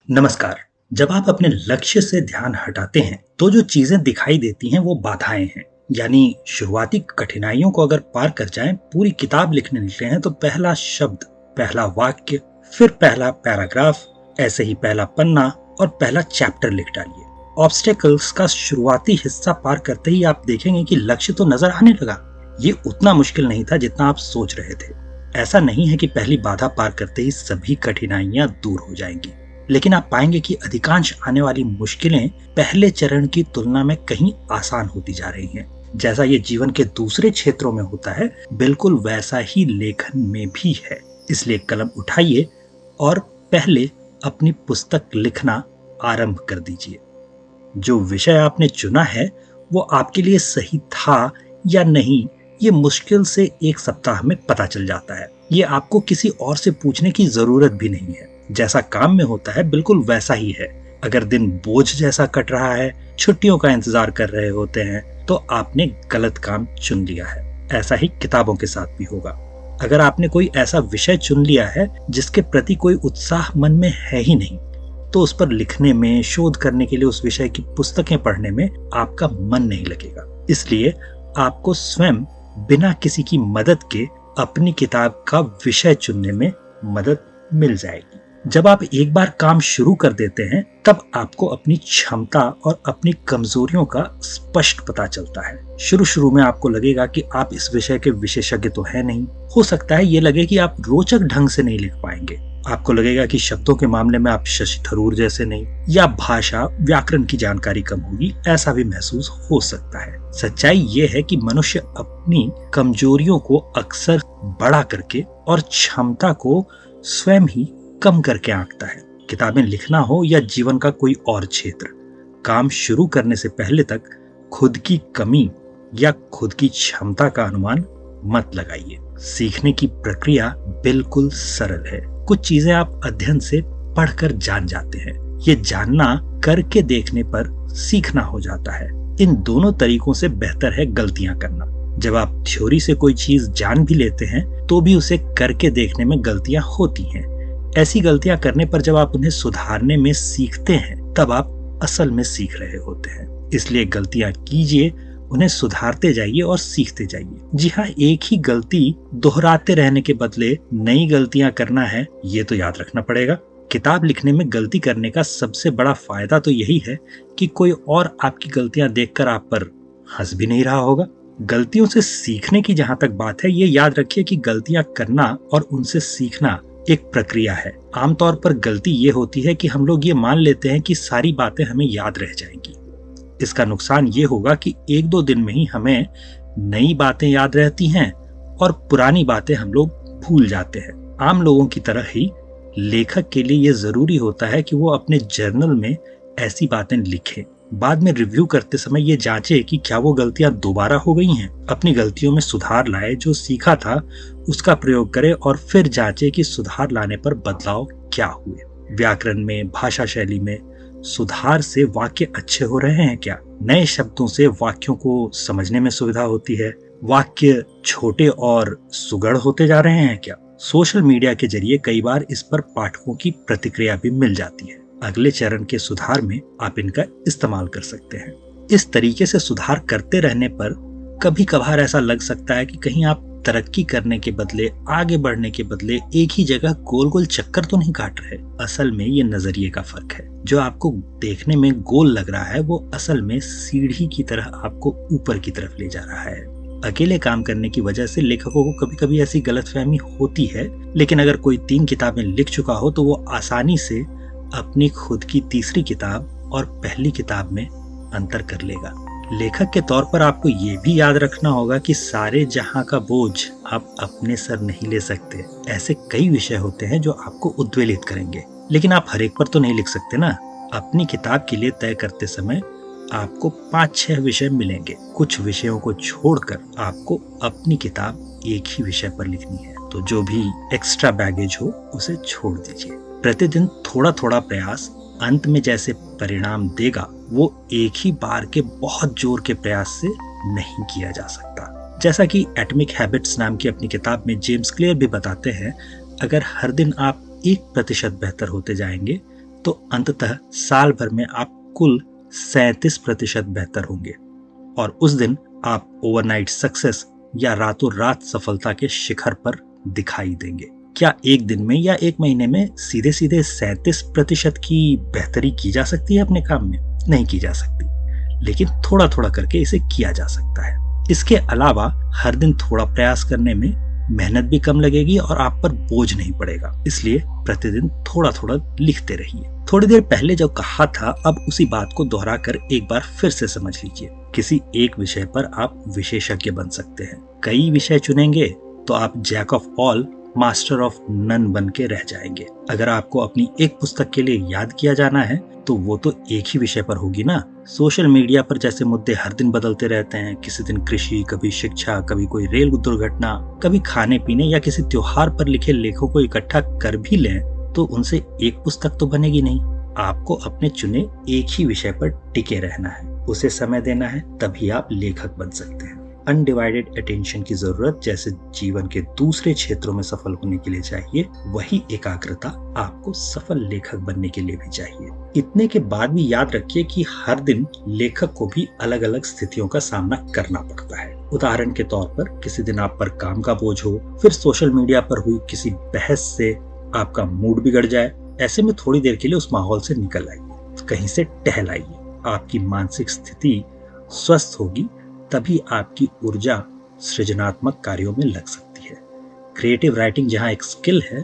नमस्कार। जब आप अपने लक्ष्य से ध्यान हटाते हैं तो जो चीजें दिखाई देती हैं वो बाधाएं हैं। यानी शुरुआती कठिनाइयों को अगर पार कर जाएं, पूरी किताब लिखने निकले हैं तो पहला शब्द, पहला वाक्य, फिर पहला पैराग्राफ, ऐसे ही पहला पन्ना और पहला चैप्टर लिख डालिए। ऑब्स्टेकल्स का शुरुआती हिस्सा पार करते ही आप देखेंगे कि लक्ष्य तो नजर आने लगा। ये उतना मुश्किल नहीं था जितना आप सोच रहे थे। ऐसा नहीं है कि पहली बाधा पार करते ही सभी कठिनाइयां दूर हो जाएंगी, लेकिन आप पाएंगे कि अधिकांश आने वाली मुश्किलें पहले चरण की तुलना में कहीं आसान होती जा रही हैं। जैसा ये जीवन के दूसरे क्षेत्रों में होता है, बिल्कुल वैसा ही लेखन में भी है। इसलिए कलम उठाइए और पहले अपनी पुस्तक लिखना आरंभ कर दीजिए। जो विषय आपने चुना है वो आपके लिए सही था या नहीं, ये मुश्किल से एक सप्ताह में पता चल जाता है। ये आपको किसी और से पूछने की जरूरत भी नहीं है। जैसा काम में होता है बिल्कुल वैसा ही है। अगर दिन बोझ जैसा कट रहा है, छुट्टियों का इंतजार कर रहे होते हैं, तो आपने गलत काम चुन लिया है। ऐसा ही किताबों के साथ भी होगा। अगर आपने कोई ऐसा विषय चुन लिया है जिसके प्रति कोई उत्साह मन में है ही नहीं, तो उस पर लिखने में, शोध करने के लिए उस विषय की पुस्तकें पढ़ने में आपका मन नहीं लगेगा। इसलिए आपको स्वयं बिना किसी की मदद के अपनी किताब का विषय चुनने में मदद मिल जाएगी। जब आप एक बार काम शुरू कर देते हैं, तब आपको अपनी क्षमता और अपनी कमजोरियों का स्पष्ट पता चलता है। शुरू में आपको लगेगा कि आप इस विषय के विशेषज्ञ तो है नहीं। हो सकता है ये लगे कि आप रोचक ढंग से नहीं लिख पाएंगे। आपको लगेगा कि शब्दों के मामले में आप शशि थरूर जैसे नहीं, या भाषा व्याकरण की जानकारी कम होगी, ऐसा भी महसूस हो सकता है। सच्चाई ये है कि मनुष्य अपनी कमजोरियों को अक्सर बड़ा करके और क्षमता को स्वयं ही कम करके आंकता है। किताबें लिखना हो या जीवन का कोई और क्षेत्र, काम शुरू करने से पहले तक खुद की कमी या खुद की क्षमता का अनुमान मत लगाइए। सीखने की प्रक्रिया बिल्कुल सरल है। कुछ चीजें आप अध्ययन से पढ़कर जान जाते हैं। ये जानना करके देखने पर सीखना हो जाता है। इन दोनों तरीकों से बेहतर है गलतियां करना। जब आप थ्योरी से कोई चीज जान भी लेते हैं तो भी उसे करके देखने में गलतियां होती हैं। ऐसी गलतियां करने पर जब आप उन्हें सुधारने में सीखते हैं, तब आप असल में सीख रहे होते हैं। इसलिए गलतियां कीजिए, उन्हें सुधारते जाइए और सीखते जाइए। जी हाँ, एक ही गलती दोहराते रहने के बदले नई गलतियां करना है, ये तो याद रखना पड़ेगा। किताब लिखने में गलती करने का सबसे बड़ा फायदा तो यही है कि कोई और आपकी गलतियां देखकर आप पर हंस भी नहीं रहा होगा। गलतियों से सीखने की जहां तक बात है, ये याद रखिए कि गलतियां करना और उनसे सीखना एक प्रक्रिया है। आमतौर पर गलती ये होती है कि हम लोग ये मान लेते हैं कि सारी बातें हमें याद रह जाएंगी। इसका नुकसान ये होगा कि एक दो दिन में ही हमें नई बातें याद रहती हैं और पुरानी बातें हम लोग भूल जाते हैं। आम लोगों की तरह ही लेखक के लिए ये जरूरी होता है कि वो अपने जर्नल में ऐसी बातें लिखें। बाद में रिव्यू करते समय ये जांचे कि क्या वो गलतियां दोबारा हो गई हैं। अपनी गलतियों में सुधार लाए, जो सीखा था उसका प्रयोग करें और फिर जांचे कि सुधार लाने पर बदलाव क्या हुए। व्याकरण में, भाषा शैली में सुधार से वाक्य अच्छे हो रहे हैं क्या? नए शब्दों से वाक्यों को समझने में सुविधा होती है? वाक्य छोटे और सुगढ़ होते जा रहे हैं क्या? सोशल मीडिया के जरिए कई बार इस पर पाठकों की प्रतिक्रिया भी मिल जाती है। अगले चरण के सुधार में आप इनका इस्तेमाल कर सकते हैं। इस तरीके से सुधार करते रहने पर कभी कभार ऐसा लग सकता है कि कहीं आप तरक्की करने के बदले, आगे बढ़ने के बदले एक ही जगह गोल गोल चक्कर तो नहीं काट रहे। असल में ये नजरिए का फर्क है। जो आपको देखने में गोल लग रहा है वो असल में सीढ़ी की तरह आपको ऊपर की तरफ ले जा रहा है। अकेले काम करने की वजह से लेखकों को कभी कभी ऐसी गलतफहमी होती है, लेकिन अगर कोई 3 किताबें लिख चुका हो तो वो आसानी से अपनी खुद की तीसरी किताब और पहली किताब में अंतर कर लेगा। लेखक के तौर पर आपको ये भी याद रखना होगा कि सारे जहां का बोझ आप अपने सर नहीं ले सकते। ऐसे कई विषय होते हैं जो आपको उद्वेलित करेंगे, लेकिन आप हर एक पर तो नहीं लिख सकते ना। अपनी किताब के लिए तय करते समय आपको 5-6 विषय मिलेंगे। कुछ विषयों को छोड़कर आपको अपनी किताब एक ही विषय पर लिखनी है, तो जो भी एक्स्ट्रा बैगेज हो उसे छोड़ दीजिए। प्रतिदिन थोड़ा थोड़ा प्रयास अंत में जैसे परिणाम देगा, वो एक ही बार के बहुत जोर के प्रयास से नहीं किया जा सकता। जैसा कि एटॉमिक हैबिट्स नाम की अपनी किताब में जेम्स क्लियर भी बताते हैं, अगर हर दिन आप 1% बेहतर होते जाएंगे तो अंततः साल भर में आप कुल 37% बेहतर होंगे और उस दिन आप ओवरनाइट सक्सेस या रातों रात सफलता के शिखर पर दिखाई देंगे। क्या एक दिन में या एक महीने में सीधे सीधे 37% की बेहतरी की जा सकती है अपने काम में? नहीं की जा सकती, लेकिन थोड़ा थोड़ा करके इसे किया जा सकता है। इसके अलावा हर दिन थोड़ा प्रयास करने में मेहनत भी कम लगेगी और आप पर बोझ नहीं पड़ेगा। इसलिए प्रतिदिन थोड़ा थोड़ा लिखते रहिए। थोड़ी देर पहले जो कहा था, अब उसी बात को दोहराकर एक बार फिर से समझ लीजिए। किसी एक विषय पर आप विशेषज्ञ बन सकते हैं। कई विषय चुनेंगे तो आप jack of all master of none बन के रह जाएंगे। अगर आपको अपनी एक पुस्तक के लिए याद किया जाना है तो वो तो एक ही विषय पर होगी ना। सोशल मीडिया पर जैसे मुद्दे हर दिन बदलते रहते हैं, किसी दिन कृषि, कभी शिक्षा, कभी कोई रेल दुर्घटना, कभी खाने पीने या किसी त्योहार पर लिखे लेखों को इकट्ठा कर भी लें तो उनसे एक पुस्तक तो बनेगी नहीं। आपको अपने चुने एक ही विषय पर टिके रहना है, उसे समय देना है, तभी आप लेखक बन सकते हैं। अनडिवाइडेड अटेंशन की जरूरत जैसे जीवन के दूसरे क्षेत्रों में सफल होने के लिए चाहिए, वही एकाग्रता आपको सफल लेखक बनने के लिए भी चाहिए। इतने के बाद भी याद रखिए कि हर दिन लेखक को भी अलग अलग स्थितियों का सामना करना पड़ता है। उदाहरण के तौर पर किसी दिन आप पर काम का बोझ हो, फिर सोशल मीडिया पर हुई किसी बहस से आपका मूड बिगड़ जाए। ऐसे में थोड़ी देर के लिए उस माहौल से निकल आइए, कहीं से टहल आइए। आपकी मानसिक स्थिति स्वस्थ होगी तभी आपकी ऊर्जा सृजनात्मक कार्यों में लग सकती है। क्रिएटिव राइटिंग जहाँ एक स्किल है,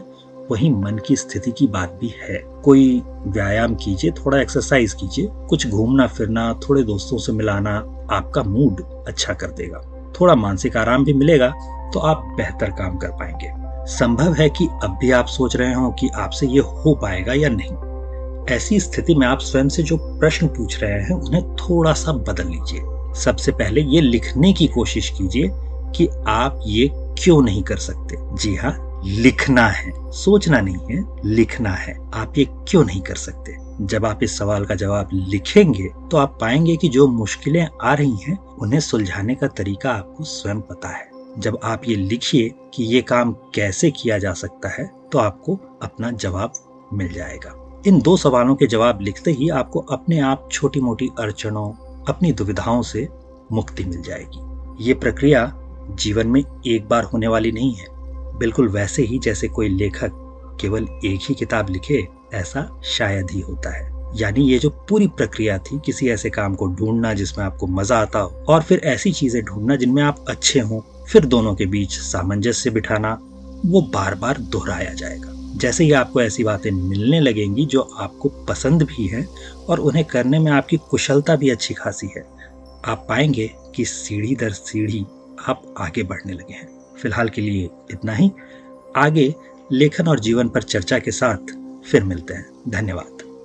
वहीं मन की स्थिति की बात भी है। कोई व्यायाम कीजिए, थोड़ा एक्सरसाइज कीजिए, कुछ घूमना फिरना, थोड़े दोस्तों से मिलाना आपका मूड अच्छा कर देगा। थोड़ा मानसिक आराम भी मिलेगा तो आप बेहतर काम कर पाएंगे। संभव है कि अब भी आप सोच रहे हो कि आपसे ये हो पाएगा या नहीं। ऐसी स्थिति में आप स्वयं से जो प्रश्न पूछ रहे हैं उन्हें थोड़ा सा बदल लीजिए। सबसे पहले ये लिखने की कोशिश कीजिए कि आप ये क्यों नहीं कर सकते। जी हाँ, लिखना है, सोचना नहीं है, लिखना है। आप ये क्यों नहीं कर सकते। जब आप इस सवाल का जवाब लिखेंगे तो आप पाएंगे कि जो मुश्किलें आ रही हैं उन्हें सुलझाने का तरीका आपको स्वयं पता है। जब आप ये लिखिए कि ये काम कैसे किया जा सकता है तो आपको अपना जवाब मिल जाएगा। इन दो सवालों के जवाब लिखते ही आपको अपने आप छोटी मोटी अड़चनों, अपनी दुविधाओं से मुक्ति मिल जाएगी। ये प्रक्रिया जीवन में एक बार होने वाली नहीं है, बिल्कुल वैसे ही जैसे कोई लेखक केवल एक ही किताब लिखे, ऐसा शायद ही होता है। यानी ये जो पूरी प्रक्रिया थी, किसी ऐसे काम को ढूंढना जिसमें आपको मजा आता हो और फिर ऐसी चीजें ढूंढना जिनमें आप अच्छे हों, फिर दोनों के बीच सामंजस्य बिठाना, वो बार बार दोहराया जाएगा। जैसे ही आपको ऐसी बातें मिलने लगेंगी जो आपको पसंद भी हैं और उन्हें करने में आपकी कुशलता भी अच्छी खासी है, आप पाएंगे कि सीढ़ी दर सीढ़ी आप आगे बढ़ने लगे हैं। फिलहाल के लिए इतना ही। आगे लेखन और जीवन पर चर्चा के साथ फिर मिलते हैं। धन्यवाद।